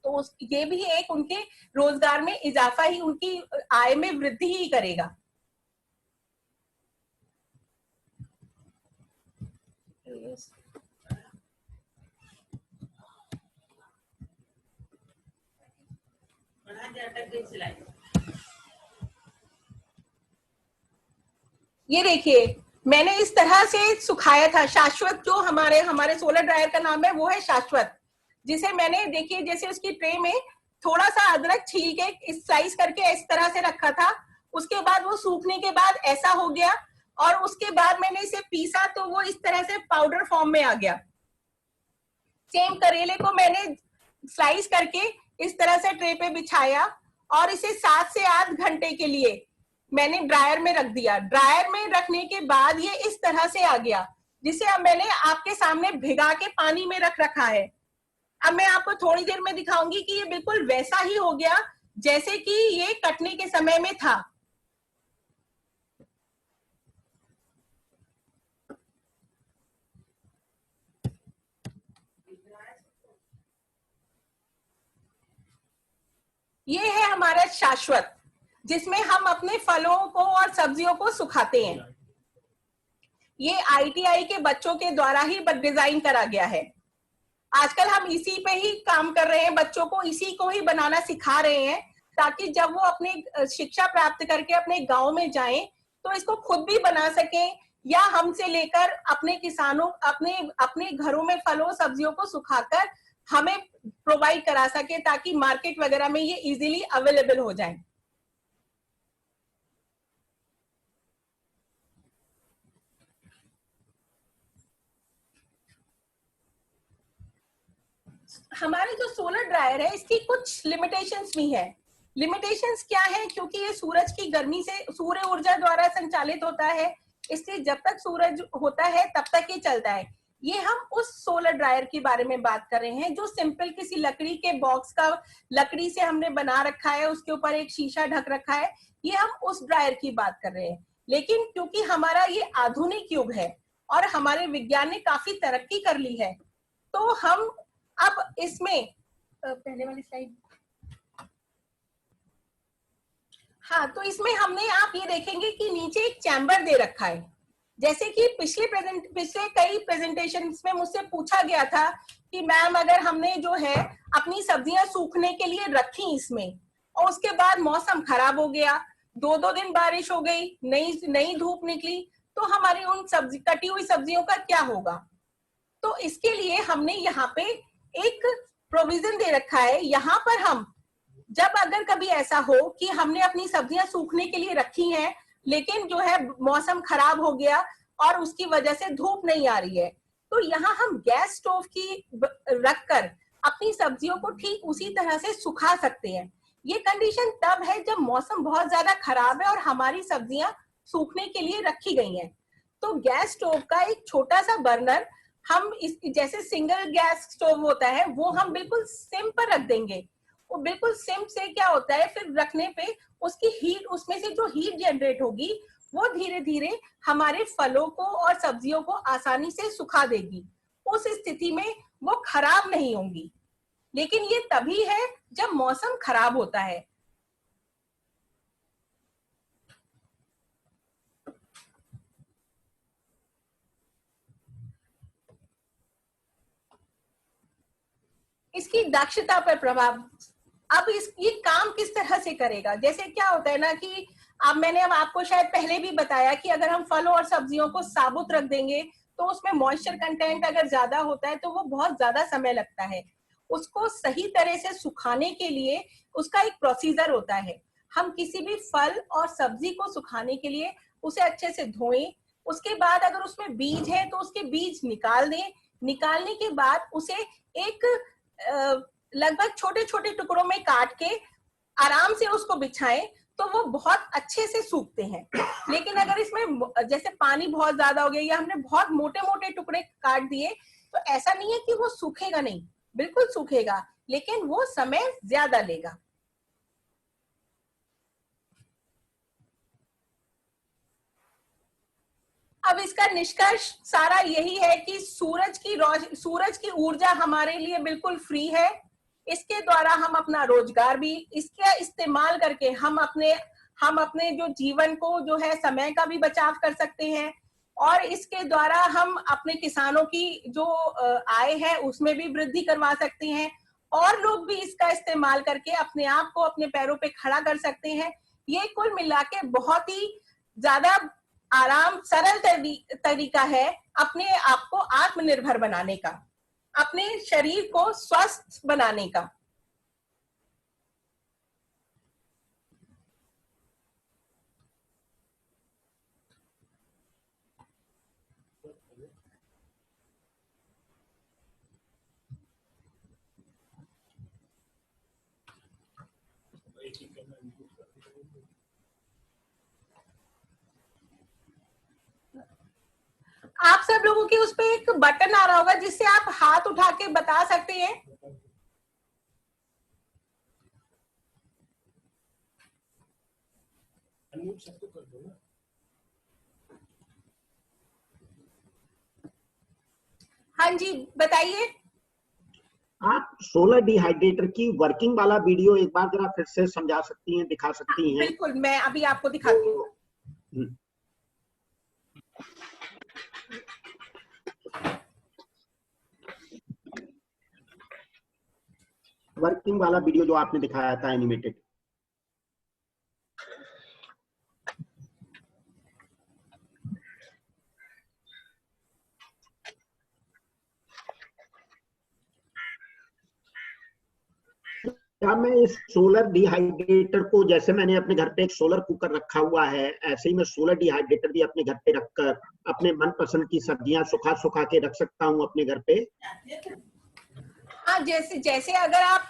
तो ये भी एक उनके रोजगार में इजाफा ही, उनकी आय में वृद्धि ही करेगा। ये देखिए, मैंने इस तरह से सुखाया था। शाश्वत जो हमारे हमारे सोलर ड्रायर का नाम है वो है शाश्वत, जिसे मैंने देखिए जैसे उसकी ट्रे में थोड़ा सा अदरक छील के स्लाइस करके इस तरह से रखा था। उसके बाद वो सूखने के बाद ऐसा हो गया, और उसके बाद मैंने इसे पीसा तो वो इस तरह से पाउडर फॉर्म में आ गया। सेम करेले को मैंने स्लाइस करके इस तरह से ट्रे पे बिछाया और इसे 7 से 8 घंटे के लिए मैंने ड्रायर में रख दिया। ड्रायर में रखने के बाद ये इस तरह से आ गया, जिसे अब मैंने आपके सामने भिगा के पानी में रख रखा है। अब मैं आपको थोड़ी देर में दिखाऊंगी कि ये बिल्कुल वैसा ही हो गया जैसे कि ये कटने के समय में था। ये है हमारा शाश्वत, जिसमें हम अपने फलों को और सब्जियों को सुखाते हैं। ये ITI के बच्चों के द्वारा ही डिजाइन करा गया है। आजकल हम इसी पे ही काम कर रहे हैं, बच्चों को इसी को ही बनाना सिखा रहे हैं, ताकि जब वो अपनी शिक्षा प्राप्त करके अपने गांव में जाएं तो इसको खुद भी बना सकें, या हमसे लेकर अपने किसानों अपने अपने घरों में फलों सब्जियों को सुखाकर हमें प्रोवाइड करा सके, ताकि मार्केट वगैरह में ये इजीली अवेलेबल हो जाए। हमारे जो सोलर ड्रायर है इसकी कुछ लिमिटेशंस भी है। लिमिटेशंस क्या है? क्योंकि ये सूरज की गर्मी से, सूर्य ऊर्जा द्वारा संचालित होता है, इसलिए जब तक सूरज होता है तब तक ये चलता है। ये हम उस सोलर ड्रायर के बारे में बात कर रहे हैं जो सिंपल किसी लकड़ी के बॉक्स का, लकड़ी से हमने बना रखा है, उसके ऊपर एक शीशा ढक रखा है, ये हम उस ड्रायर की बात कर रहे हैं। लेकिन क्योंकि हमारा ये आधुनिक युग है और हमारे विज्ञान ने काफी तरक्की कर ली है, तो हम अब इसमें पहले वाली स्लाइड, हाँ, तो इसमें हमने, आप ये देखेंगे कि नीचे एक चैम्बर दे रखा है। जैसे कि पिछले कई प्रेजेंटेशन में मुझसे पूछा गया था कि मैम अगर हमने जो है अपनी सब्जियां सूखने के लिए रखी इसमें और उसके बाद मौसम खराब हो गया, 2-2 दिन बारिश हो गई, नई धूप निकली, तो हमारी उन कटी हुई सब्जियों का क्या होगा? तो इसके लिए हमने यहाँ पे एक प्रोविजन दे रखा है। यहाँ पर हम जब अगर कभी ऐसा हो कि हमने अपनी सब्जियां सूखने के लिए रखी हैं, लेकिन जो है मौसम खराब हो गया और उसकी वजह से धूप नहीं आ रही है, तो यहाँ हम गैस स्टोव की रखकर अपनी सब्जियों को ठीक उसी तरह से सुखा सकते हैं। ये कंडीशन तब है जब मौसम बहुत ज्यादा खराब है और हमारी सब्जियां सूखने के लिए रखी गई हैं। तो गैस स्टोव का एक छोटा सा बर्नर हम इस, जैसे सिंगल गैस स्टोव होता है, वो हम बिल्कुल सिम पर रख देंगे। वो बिल्कुल सिम से क्या होता है, फिर रखने पे उसकी हीट, उसमें से जो हीट जनरेट होगी वो धीरे धीरे हमारे फलों को और सब्जियों को आसानी से सुखा देगी। उस स्थिति में वो खराब नहीं होंगी। लेकिन ये तभी है जब मौसम खराब होता है। इसकी दक्षता पर प्रभाव, अब ये काम किस तरह से करेगा? जैसे क्या होता है ना कि मैंने आपको शायद पहले भी बताया कि अगर हम फलों और सब्जियों को साबुत रख देंगे तो उसमें मॉइस्चर कंटेंट अगर ज्यादा होता है तो वो बहुत ज्यादा समय लगता है। उसको सही तरह से सुखाने के लिए उसका एक प्रोसीजर होता है। हम किसी भी फल और सब्जी को सुखाने के लिए उसे अच्छे से धोएं, उसके बाद अगर उसमें बीज है तो उसके बीज निकाल दें। निकालने के बाद उसे एक लगभग छोटे छोटे टुकड़ों में काट के आराम से उसको बिछाएं तो वो बहुत अच्छे से सूखते हैं। लेकिन अगर इसमें जैसे पानी बहुत ज्यादा हो गया या हमने बहुत मोटे मोटे टुकड़े काट दिए तो ऐसा नहीं है कि वो सूखेगा नहीं, बिल्कुल सूखेगा, लेकिन वो समय ज्यादा लेगा। अब इसका निष्कर्ष सारा यही है कि सूरज की ऊर्जा हमारे लिए बिल्कुल फ्री है। इसके द्वारा हम अपना रोजगार भी, इसका इस्तेमाल करके हम अपने जो जीवन को जो है समय का भी बचाव कर सकते हैं, और इसके द्वारा हम अपने किसानों की जो आय है उसमें भी वृद्धि करवा सकते हैं, और लोग भी इसका इस्तेमाल करके अपने आप को अपने पैरों पे खड़ा कर सकते हैं। ये कुल मिला के बहुत ही ज्यादा आराम सरल तरीका है अपने आप को आत्मनिर्भर बनाने का, अपने शरीर को स्वस्थ बनाने का। आप सब लोगों के उस पे एक बटन आ रहा होगा जिससे आप हाथ उठा के बता सकते हैं। हाँ जी बताइए। आप सोलर डिहाइड्रेटर की वर्किंग वाला वीडियो एक बार जरा फिर से समझा सकती हैं, दिखा सकती हैं? बिल्कुल, मैं अभी आपको दिखाती हूँ। वर्किंग वाला वीडियो जो आपने दिखाया था एनिमेटेड। क्या मैं इस सोलर डिहाइड्रेटर को, जैसे मैंने अपने घर पे एक सोलर कुकर रखा हुआ है, ऐसे ही मैं सोलर डिहाइड्रेटर भी अपने घर पे रखकर अपने मनपसंद की सब्जियां सुखा सुखा के रख सकता हूं अपने घर पे? हाँ, जैसे अगर आप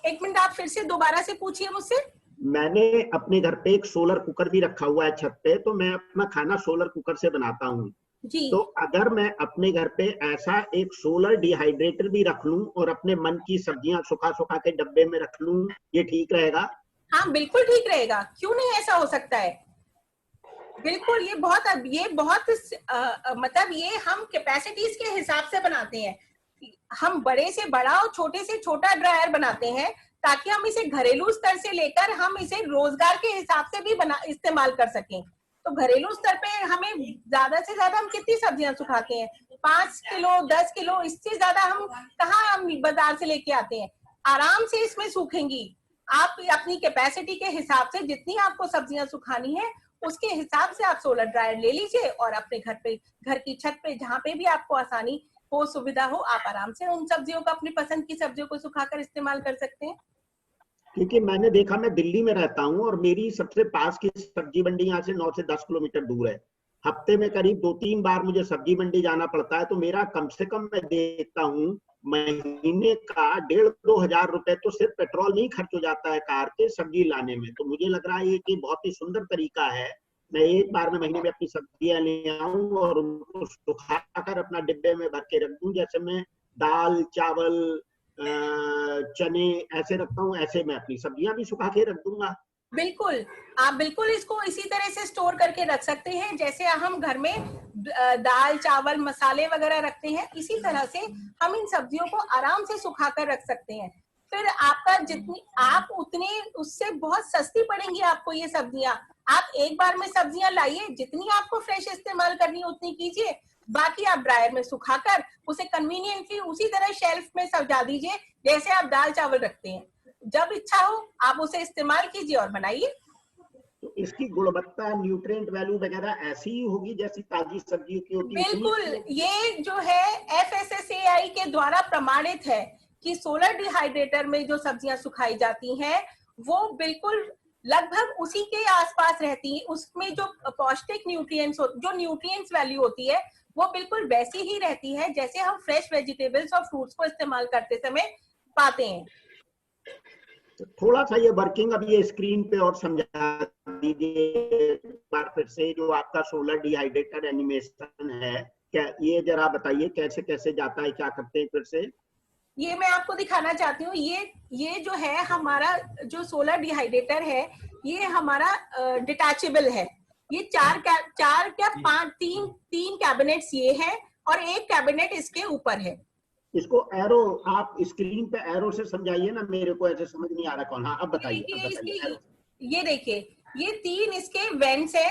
एक मिनट आप फिर से दोबारा से पूछिए मुझसे। मैंने अपने घर पे एक सोलर कुकर भी रखा हुआ है छत पे, तो मैं अपना खाना सोलर कुकर से बनाता हूँ। जी। तो अगर मैं अपने घर पे ऐसा एक सोलर डिहाइड्रेटर भी रख लूं और अपने मन की सब्जियां सुखा सुखा के डब्बे में रख लूं, ये ठीक रहेगा? हाँ बिल्कुल ठीक रहेगा, क्यों नहीं ऐसा हो सकता है। बिल्कुल, ये बहुत मतलब ये हम कैपेसिटीज के हिसाब से बनाते हैं। हम बड़े से बड़ा और छोटे से छोटा ड्रायर बनाते हैं ताकि हम इसे घरेलू स्तर से लेकर हम इसे रोजगार के हिसाब से भी इस्तेमाल कर सकें। तो घरेलू स्तर पे हमें ज्यादा से ज्यादा हम कितनी सब्जियां सुखाते हैं? 5 किलो 10 किलो, इससे ज्यादा हम कहाँ हम बाजार से लेके आते हैं। आराम से इसमें सूखेंगी। आप अपनी कैपेसिटी के हिसाब से जितनी आपको सब्जियां सुखानी है उसके हिसाब से आप सोलर ड्रायर ले लीजिए और अपने घर की छत पे जहाँ पे भी आपको आसानी हो, सुविधा हो, आप आराम से उन सब्जियों को, अपनी पसंद की सब्जियों को सुखाकर इस्तेमाल कर सकते हैं। क्योंकि मैंने देखा, मैं दिल्ली में रहता हूँ और मेरी सबसे पास की सब्जी मंडी यहाँ से 9 से 10 किलोमीटर दूर है। हफ्ते में करीब 2-3 बार मुझे सब्जी मंडी जाना पड़ता है, तो मेरा कम से कम मैं देखता हूँ महीने का 1,500-2 हजार रुपए तो सिर्फ पेट्रोल नहीं खर्च हो जाता है कार के सब्जी लाने में। तो मुझे लग रहा है कि बहुत ही सुंदर तरीका है। मैं एक बार में महीने में अपनी सब्जियां ले आऊं और उनको सुखाकर अपना डिब्बे में भर के रख दूं। जैसे मैं दाल चावल चने ऐसे रखता हूँ, ऐसे मैं अपनी सब्जियां भी सुखा के रख दूंगा। बिल्कुल, आप बिल्कुल इसको इसी तरह से स्टोर करके रख सकते हैं जैसे हम घर में दाल चावल मसाले वगैरह रखते हैं, इसी तरह से हम इन सब्जियों को आराम से सुखा कर रख सकते हैं। फिर आपका जितनी आप उतने उससे बहुत सस्ती पड़ेंगी आपको ये सब्जियां। आप एक बार में सब्जियां लाइए, जितनी आपको फ्रेश इस्तेमाल करनी है उतनी कीजिए, बाकी आप ड्रायर में सुखाकर उसे कन्वीनियंटली उसी तरह शेल्फ में सजा दीजिए जैसे आप दाल चावल रखते हैं। जब इच्छा हो आप उसे इस्तेमाल कीजिए और बनाइए। तो इसकी गुणवत्ता, न्यूट्रिएंट वैल्यू वगैरह ऐसी ही होगी जैसी ताजी सब्जियों की होती है? बिल्कुल, ये जो है FSSAI के द्वारा प्रमाणित है कि सोलर डिहाइड्रेटर में जो सब्जियां सुखाई जाती हैं वो बिल्कुल लगभग उसी के आसपास रहती है। उसमें जो पौष्टिक न्यूट्रिएंट्स, जो न्यूट्रिएंट्स वैल्यू होती है वो बिल्कुल वैसी ही रहती है जैसे हम फ्रेश वेजिटेबल्स और फ्रूट्स को इस्तेमाल करते समय पाते हैं। तो थोड़ा सा ये वर्किंग अब ये स्क्रीन पे और समझा दीजिए एक बार फिर से, जो आपका सोलर डिहाइड्रेटर एनिमेशन है, क्या ये जरा बताइए कैसे कैसे जाता है, क्या करते हैं फिर से? ये मैं आपको दिखाना चाहती हूँ। ये जो है हमारा जो सोलर डिहाइड्रेटर है ये हमारा डिटैचेबल है। ये चार क्या तीन कैबिनेट्स ये हैं और एक कैबिनेट इसके ऊपर है। इसको एरो, आप स्क्रीन पे एरो से समझाइए ना, मेरे को ऐसे समझ नहीं आ रहा कौन। हाँ अब बताइए, एरो। ये देखिए, ये 3 इसके वेंट्स है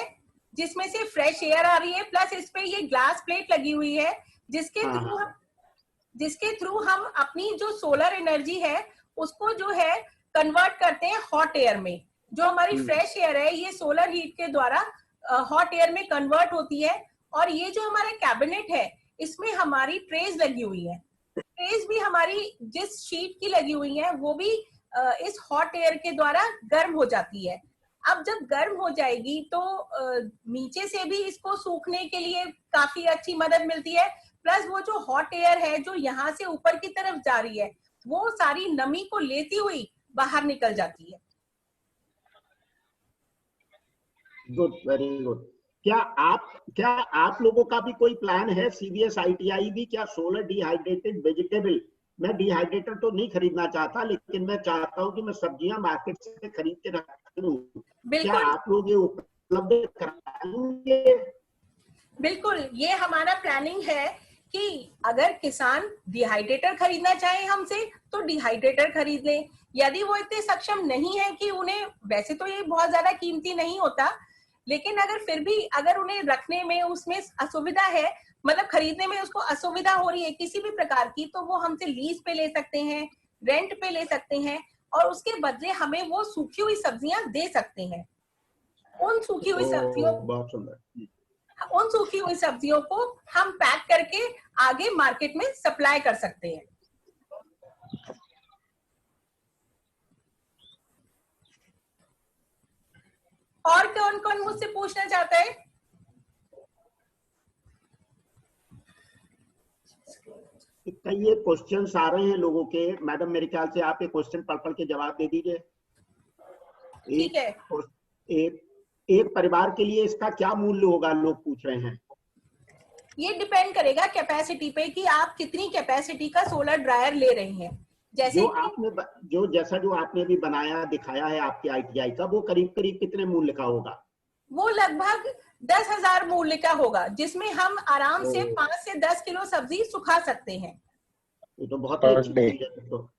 जिसमें से फ्रेश एयर आ रही है, प्लस इस पे ये ग्लास प्लेट लगी हुई है जिसके थ्रू जिसके थ्रू हम अपनी जो सोलर एनर्जी है उसको जो है कन्वर्ट करते हैं हॉट एयर में। जो हमारी फ्रेश एयर है ये सोलर हीट के द्वारा हॉट एयर में कन्वर्ट होती है। और ये जो हमारा कैबिनेट है इसमें हमारी ट्रेज लगी हुई है। ट्रेज भी हमारी जिस शीट की लगी हुई है वो भी इस हॉट एयर के द्वारा गर्म हो जाती है। अब जब गर्म हो जाएगी तो नीचे से भी इसको सूखने के लिए काफी अच्छी मदद मिलती है। प्लस वो जो हॉट एयर है जो यहाँ से ऊपर की तरफ जा रही है वो सारी नमी को लेती हुई बाहर निकल जाती है। Good, very good. क्या आप लोगों का भी कोई प्लान है? CVS ITI भी क्या सोलर डिहाइड्रेटेड वेजिटेबल, मैं डिहाइड्रेटर तो नहीं खरीदना चाहता लेकिन मैं चाहता हूं कि मैं सब्जियां मार्केट से खरीद के रख लूं, क्या आप लोग ये उपलब्ध कराएंगे? बिल्कुल, ये हमारा प्लानिंग है कि अगर किसान डिहाइड्रेटर खरीदना चाहे हमसे तो डिहाइड्रेटर खरीद लें। यदि वो इतने सक्षम नहीं है कि उन्हें, वैसे तो ये बहुत ज्यादा कीमती नहीं होता, लेकिन अगर फिर भी अगर उन्हें रखने में उसमें असुविधा है, मतलब खरीदने में उसको असुविधा हो रही है किसी भी प्रकार की, तो वो हमसे लीज पे ले सकते हैं, रेंट पे ले सकते हैं और उसके बदले हमें वो सूखी हुई सब्जियां दे सकते हैं। उन सूखी हुई सब्जियों बहुत सुंदर, उन सूखी हुई सब्जियों को हम पैक करके आगे मार्केट में सप्लाई कर सकते हैं। और कौन कौन मुझसे पूछना चाहता है? कई क्वेश्चंस आ रहे हैं लोगों के, मैडम मेरे ख्याल से आप ये क्वेश्चन पढ़ के जवाब दे दीजिए। ठीक है। एक परिवार के लिए इसका क्या मूल्य होगा, लोग पूछ रहे हैं। ये डिपेंड करेगा कैपेसिटी पे कि आप कितनी कैपेसिटी का सोलर ड्रायर ले रहे हैं। जैसे जो आपने अभी बनाया दिखाया है आपके ITI का, वो करीब करीब कितने मूल्य का होगा? वो लगभग 10,000 मूल्य का होगा, जिसमें हम आराम से 5 से 10 किलो सब्जी सुखा सकते हैं। ये तो बहुत ही अच्छी चीज है तो।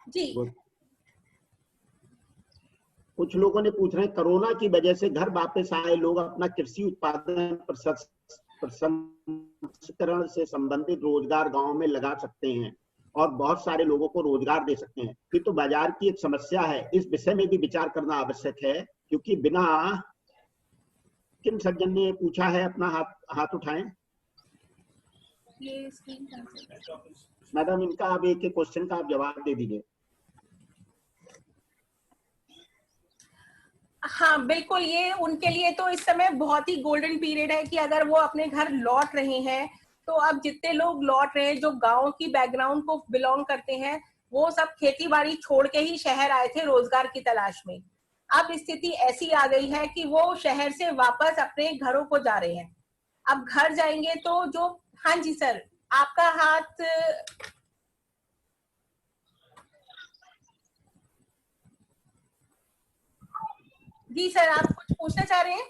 जी। कुछ लोगों ने पूछ रहे हैं कोरोना की वजह से घर वापस आए लोग अपना कृषि उत्पादन प्रसंस्करण से संबंधित रोजगार गांव में लगा सकते हैं और बहुत सारे लोगों को रोजगार दे सकते हैं। ये तो बाजार की एक समस्या है, इस विषय में भी विचार करना आवश्यक है, क्योंकि बिना, किन सज्जन ने पूछा है, अपना हाथ उठाएं। मैडम इनका आप एक क्वेश्चन का आप जवाब दे दीजिए। हाँ बिल्कुल, ये उनके लिए तो इस समय बहुत ही गोल्डन पीरियड है कि अगर वो अपने घर लौट रहे हैं, तो अब जितने लोग लौट रहे हैं जो गांव की बैकग्राउंड को बिलोंग करते हैं, वो सब खेती बाड़ी छोड़ के ही शहर आए थे रोजगार की तलाश में। अब स्थिति ऐसी आ गई है कि वो शहर से वापस अपने घरों को जा रहे हैं। अब घर जाएंगे तो जो, हाँ जी सर, आपका हाथ, जी सर, आप कुछ पूछना चाह रहे हैं?